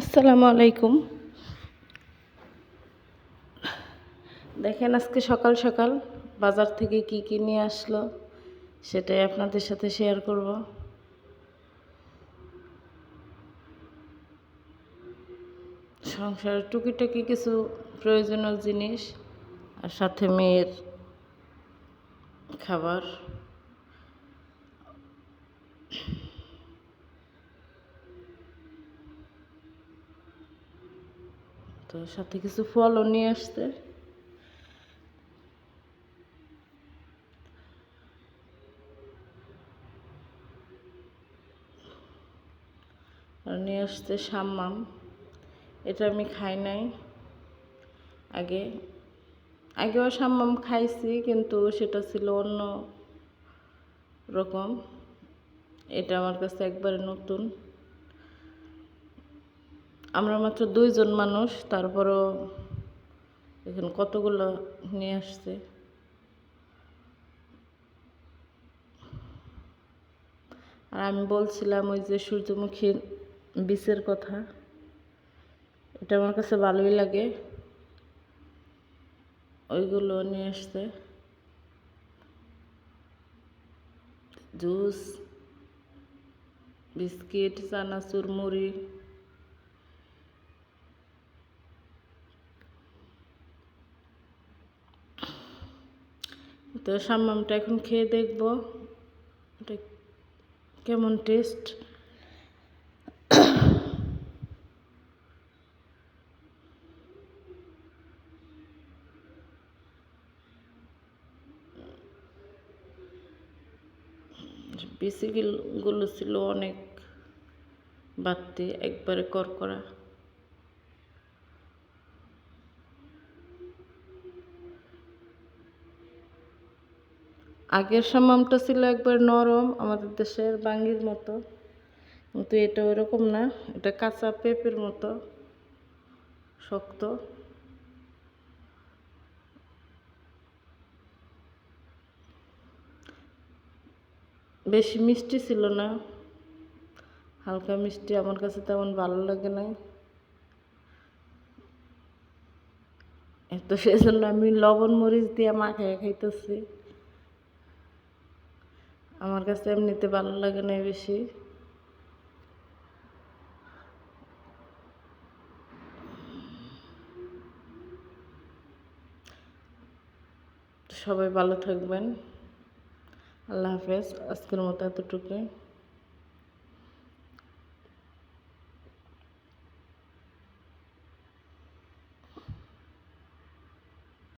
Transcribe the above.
আসসালামু আলাইকুম। দেখেন আজকে সকাল সকাল বাজার থেকে কি কি নিয়ে আসলো সেটাই আপনাদের সাথে শেয়ার করব। সংসারের টুকিটাকি কিছু প্রয়োজনীয় জিনিস আর সাথে মেয়ের খাবার। তো সাথে কিছু ফলও নিয়ে আসছে। আর নিয়ে আসছে সাম্মাম। এটা আমি খাই নাই আগে। আগেও সাম্মাম খাইছি কিন্তু সেটা ছিল অন্য রকম। এটা আমার কাছে একবারে নতুন। আমরা মাত্র 2 জন মানুষ, তারপরও এখানে কতগুলো নিয়ে আসছে। আর আমি বলছিলাম ওই যে সূর্যমুখীর বীজের কথা, এটা আমার কাছে ভালোই লাগে। ওইগুলো নিয়ে আসছে, জুস, বিস্কিট, চানাচুর, মুড়ি। তো সাম্মামটা এখন খেয়ে দেখবো এটা কেমন টেস্ট। বিচিগুলো ছিল অনেক বাড়তি, একবারে করকরা। আগের সাম্মামটা ছিল একবার নরম, আমাদের দেশের বাঙ্গির মতো, কিন্তু এটা ওইরকম না। এটা কাঁচা পেঁপের মতো শক্ত। বেশি মিষ্টি ছিল না, হালকা মিষ্টি। আমার কাছে তেমন ভালো লাগে না, তো সেজন্য আমি লবণ মরিচ দিয়ে মাখায় খাইতেছি। আমার কাছে এমনিতে ভালো লাগে না বেশি। সবাই ভালো থাকবেন। আল্লাহ হাফেজ। আজকের মতো এতটুকুই।